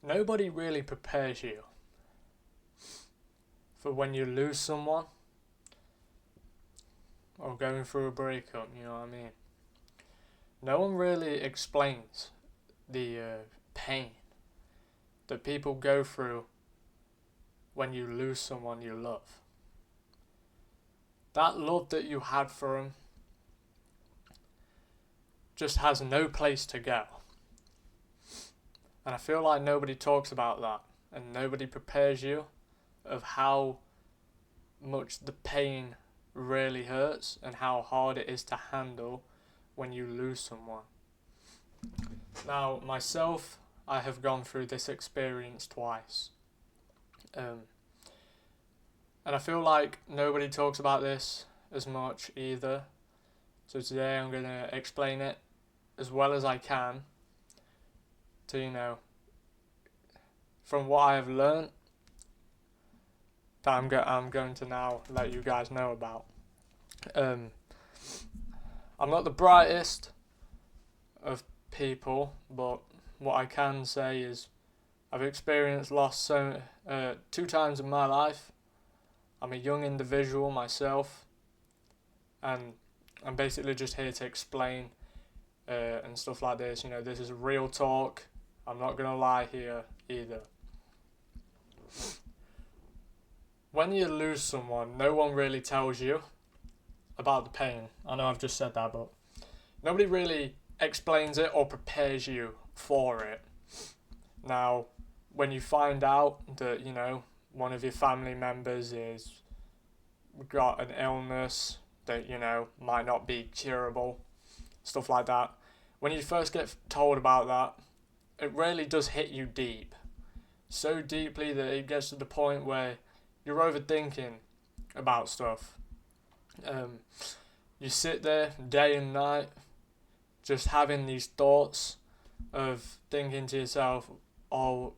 Nobody really prepares you for when you lose someone or going through a breakup, you know what I mean? No one really explains the pain that people go through when you lose someone you love. That love that you had for them just has no place to go. And I feel like nobody talks about that and nobody prepares you of how much the pain really hurts and how hard it is to handle when you lose someone. Now, myself, I have gone through this experience twice. Um, and I feel like nobody talks about this as much either. So today I'm going to explain it as well as I can to, from what I have learned that I'm going to now let you guys know about. I'm not the brightest of people, but what I can say is I've experienced loss two times in my life. I'm a young individual myself, and I'm basically just here to explain and stuff like this. This is real talk. I'm not gonna lie here either. When you lose someone, no one really tells you about the pain. I know I've just said that, but nobody really explains it or prepares you for it. Now, when you find out that, one of your family members is got an illness that, might not be curable, stuff like that, when you first get told about that, it really does hit you deep. So deeply that it gets to the point where you're overthinking about stuff. You sit there day and night just having these thoughts of thinking to yourself, are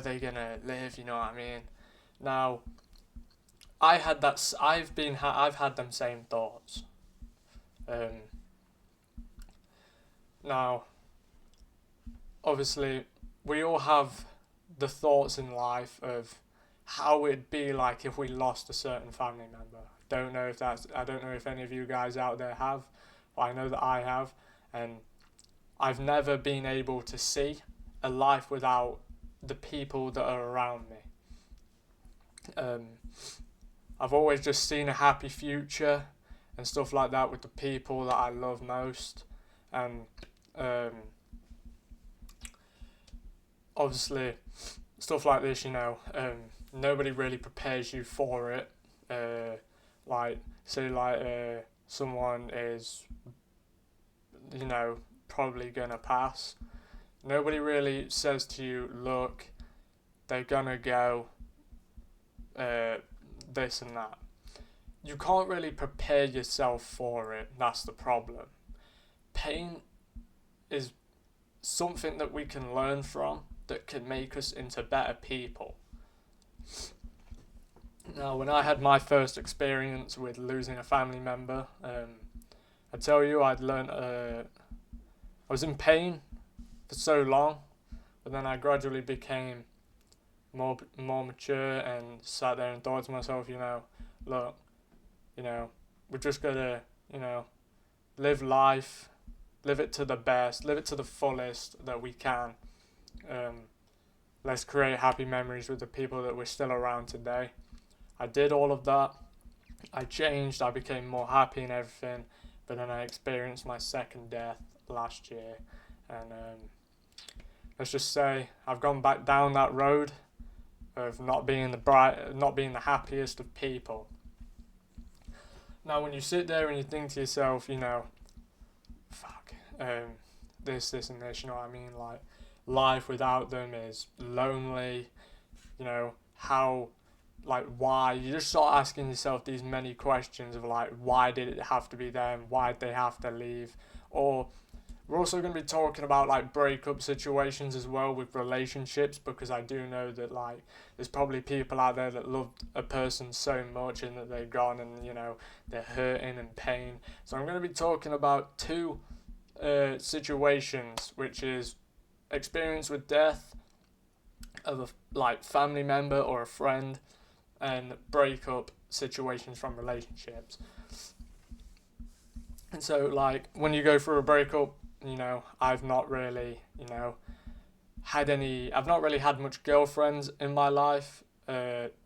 they gonna live? You know what I mean? Now, I've had them same thoughts. Now, obviously, we all have the thoughts in life of how it'd be like if we lost a certain family member. I don't know if any of you guys out there have, but I know that I have, and I've never been able to see a life without the people that are around me. I've always just seen a happy future and stuff like that with the people that I love most, and obviously stuff like this, nobody really prepares you for it. Someone is, probably gonna pass. Nobody really says to you, look, they're gonna go this and that. You can't really prepare yourself for it. That's the problem. Pain is something that we can learn from that can make us into better people. Now, when I had my first experience with losing a family member, I tell you, I was in pain for so long, but then I gradually became more mature and sat there and thought to myself, look, we're just gonna, live life, live it to the best, live it to the fullest that we can. Let's create happy memories with the people that we're still around today. I did all of that. I changed, I became more happy and everything, but then I experienced my second death last year, and let's just say I've gone back down that road of not being the happiest of people. Now, when you sit there and you think to yourself, fuck, this and this, you know what I mean? Like, life without them is lonely, how, why? You just start asking yourself these many questions of, why did it have to be them? Why did they have to leave? Or we're also going to be talking about, breakup situations as well with relationships, because I do know that, there's probably people out there that loved a person so much and that they're gone and, they're hurting and pain. So I'm going to be talking about two situations, which is experience with death of a like family member or a friend, and break up situations from relationships. And so like when you go through a breakup, I've not really, I've not really had much girlfriends in my life.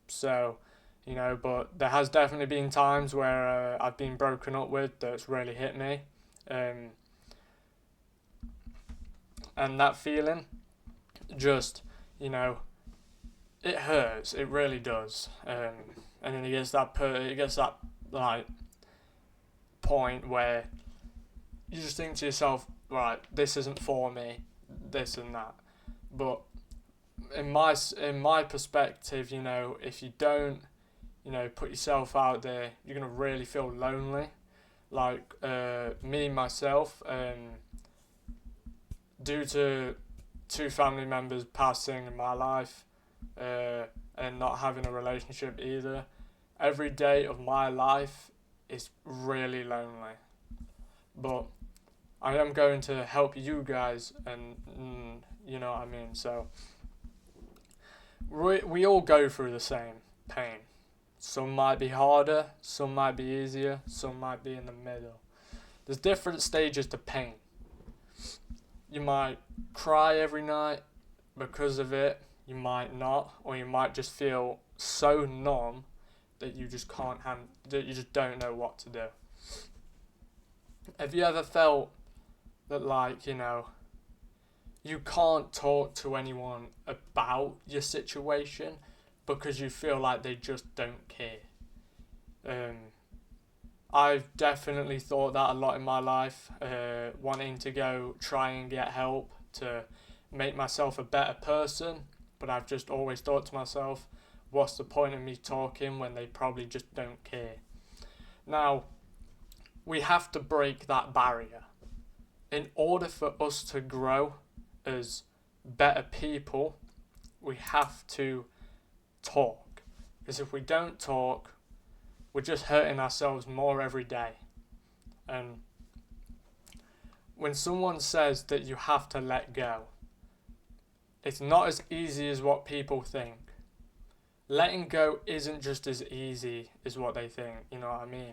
So, but there has definitely been times where I've been broken up with that's really hit me. And that feeling just, it hurts. It really does. And then it gets that like point where you just think to yourself, right, this isn't for me, this and that. But in my perspective, if you don't, put yourself out there, you're gonna really feel lonely. Like me myself, due to two family members passing in my life, and not having a relationship either, every day of my life is really lonely. But I am going to help you guys, and you know what I mean. So we all go through the same pain. Some might be harder, some might be easier, some might be in the middle. There's different stages to pain. You might cry every night because of it, you might not, or you might just feel so numb that you just that you just don't know what to do. Have you ever felt that, like, you can't talk to anyone about your situation because you feel like they just don't care? I've definitely thought that a lot in my life, wanting to go try and get help to make myself a better person, but I've just always thought to myself, what's the point of me talking when they probably just don't care? Now, we have to break that barrier. In order for us to grow as better people, we have to talk. Because if we don't talk, we're just hurting ourselves more every day. And when someone says that you have to let go, it's not as easy as what people think. Letting go isn't just as easy as what they think, you know what I mean?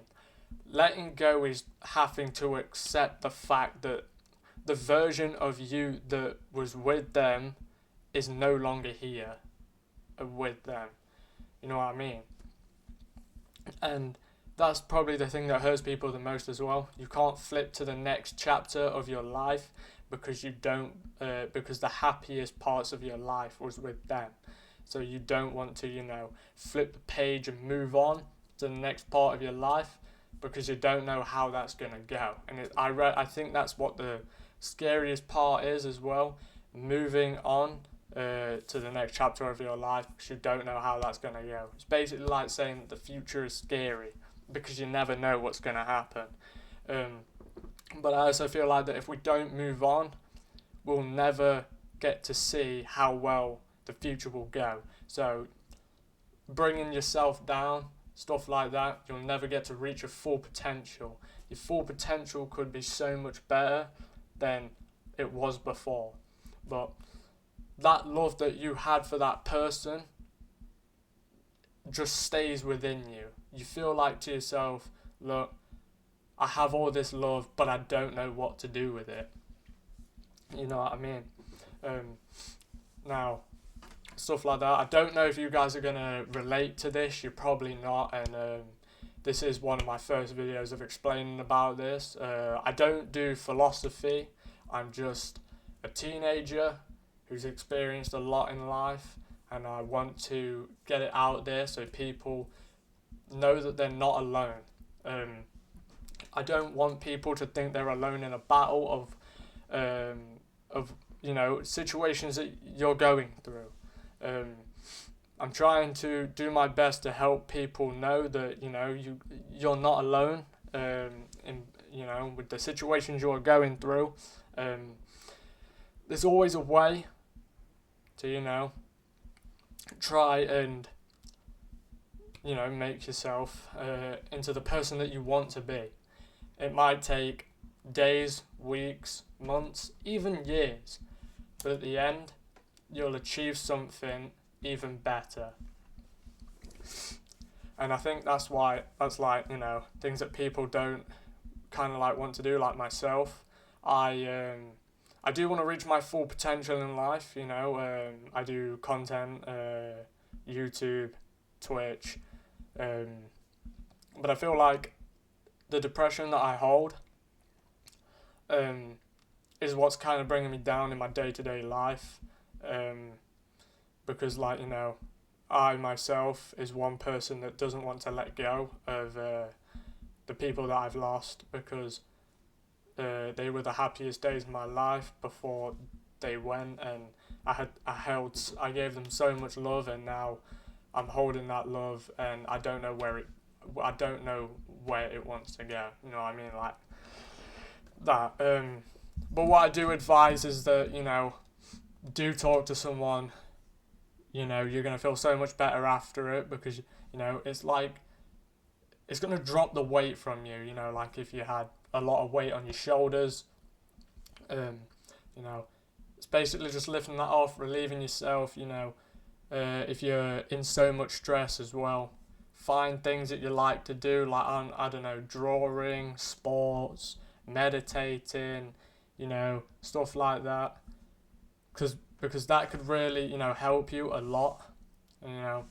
Letting go is having to accept the fact that the version of you that was with them is no longer here with them. You know what I mean? And that's probably the thing that hurts people the most as well. You can't flip to the next chapter of your life because because the happiest parts of your life was with them. So you don't want to, flip the page and move on to the next part of your life because you don't know how that's going to go. And I think that's what the scariest part is as well, moving on to the next chapter of your life because you don't know how that's going to go. It's basically like saying that the future is scary because you never know what's going to happen. But I also feel like that if we don't move on, we'll never get to see how well the future will go. So bringing yourself down, stuff like that, you'll never get to reach your full potential. Your full potential could be so much better than it was before. But that love that you had for that person just stays within you. You feel like to yourself, look, I have all this love, but I don't know what to do with it. You know what I mean? Now, stuff like that. I don't know if you guys are going to relate to this. You're probably not. And this is one of my first videos of explaining about this. I don't do philosophy. I'm just a teenager who's experienced a lot in life, and I want to get it out there so people know that they're not alone. I don't want people to think they're alone in a battle of situations that you're going through. I'm trying to do my best to help people know that you're not alone with the situations you're going through. There's always a way to try and make yourself into the person that you want to be. It might take days, weeks, months, even years, but at the end you'll achieve something even better. And I think that's why, that's like, you know, things that people don't kind of like want to do, like myself. I do want to reach my full potential in life, you know. I do content, YouTube, Twitch, um, but I feel like the depression that I hold um, is what's kind of bringing me down in my day-to-day life, um, because, like, you know, I myself is one person that doesn't want to let go of the people that I've lost, because they were the happiest days of my life before they went, and I gave them so much love, and now I'm holding that love, and I don't know where it wants to go. You know what I mean, like that. But what I do advise is that, you know, do talk to someone. You know, you're gonna feel so much better after it, because, you know, it's like it's gonna drop the weight from you. You know, like if you had a lot of weight on your shoulders, you know, it's basically just lifting that off, relieving yourself. You know, if you're in so much stress as well, find things that you like to do, like, I don't know, drawing, sports, meditating, you know, stuff like that, because that could really, you know, help you a lot, you know.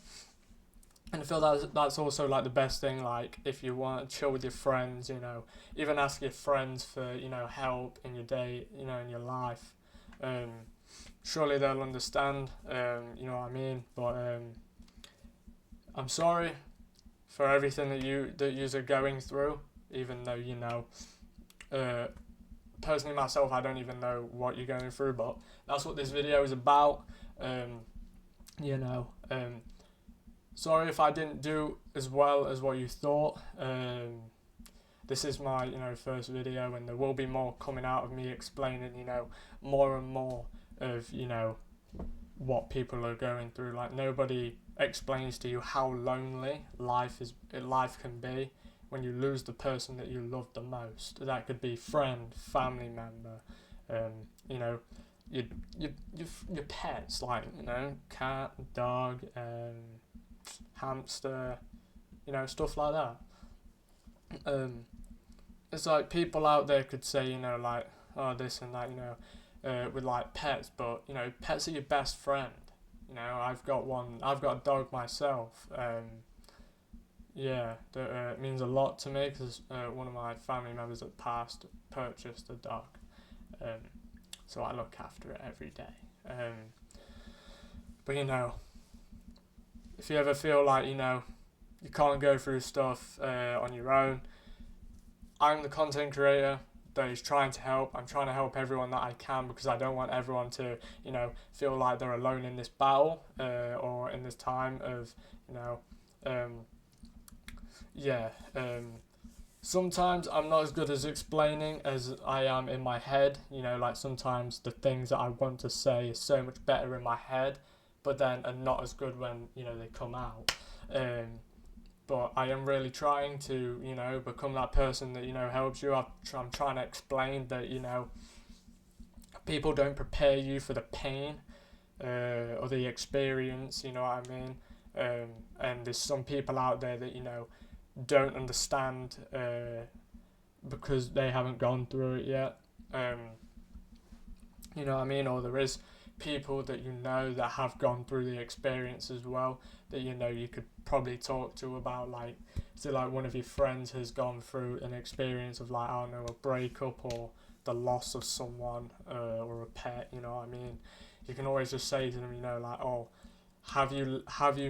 And I feel that's also like the best thing. Like if you want to chill with your friends, you know, even ask your friends for, you know, help in your day, you know, in your life. Um, Surely they'll understand. You know what I mean. But I'm sorry for everything that you are going through. Even though, you know, personally myself, I don't even know what you're going through. But that's what this video is about. You know. Sorry if I didn't do as well as what you thought. This is my, you know, first video, and there will be more coming out of me explaining, you know, more and more of, you know, what people are going through. Like, nobody explains to you how lonely life can be when you lose the person that you love the most. That could be friend, family member, you know, your pets, like, you know, cat, dog, hamster, you know, stuff like that. It's like people out there could say, you know, like, oh, this and that, you know, with like pets, but, you know, pets are your best friend. You know, I've got a dog myself. Yeah, that it means a lot to me, because one of my family members that passed purchased a dog. So I look after it every day. But, you know, if you ever feel like, you know, you can't go through stuff on your own, I'm the content creator that is trying to help. I'm trying to help everyone that I can, because I don't want everyone to, you know, feel like they're alone in this battle or in this time of, you know, sometimes I'm not as good as explaining as I am in my head. You know, like sometimes the things that I want to say is so much better in my head, but then are not as good when, you know, they come out. But I am really trying to, you know, become that person that, you know, helps you. I'm trying to explain that, you know, people don't prepare you for the pain or the experience, you know what I mean? And there's some people out there that, you know, don't understand because they haven't gone through it yet. You know what I mean? Or there is people that you know that have gone through the experience as well, that, you know, you could probably talk to about, like, say like one of your friends has gone through an experience of, like, I don't know, a breakup or the loss of someone or a pet, you know what I mean? You can always just say to them, you know, like, oh, have you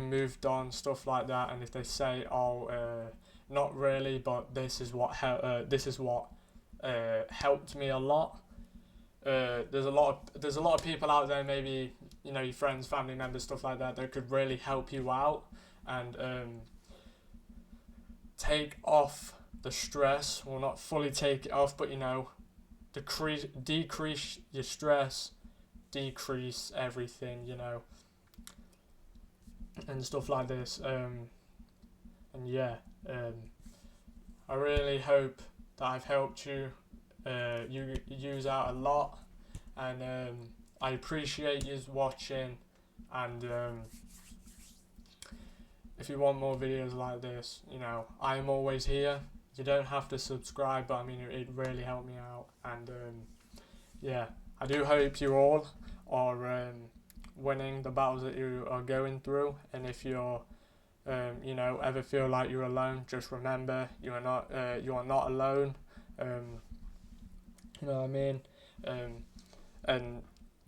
moved on, stuff like that. And if they say, oh, not really, but this is what helped me a lot. There's a lot of people out there, maybe, you know, your friends, family members, stuff like that, that could really help you out and take off the stress. Well, not fully take it off, but, you know, decrease your stress, decrease everything, you know, and stuff like this. And yeah, I really hope that I've helped you. You use out a lot, and I appreciate you watching, and if you want more videos like this, you know, I am always here. You don't have to subscribe, but I mean, it really helped me out. And yeah, I do hope you all are winning the battles that you are going through. And if you're you know, ever feel like you're alone, just remember you are not alone. You know what I mean? And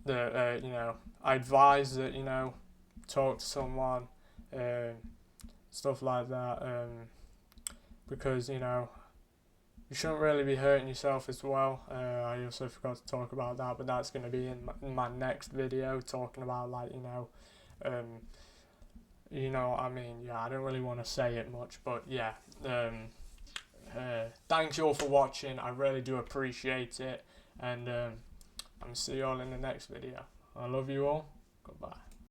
you know, I advise that, you know, talk to someone, um, stuff like that, because, you know, you shouldn't really be hurting yourself as well. I also forgot to talk about that, but that's going to be in my next video, talking about, like, you know what I mean. Yeah, I don't really want to say it much, but yeah. Thanks you all for watching. I really do appreciate it, and I'm see you all in the next video. I love you all. Goodbye.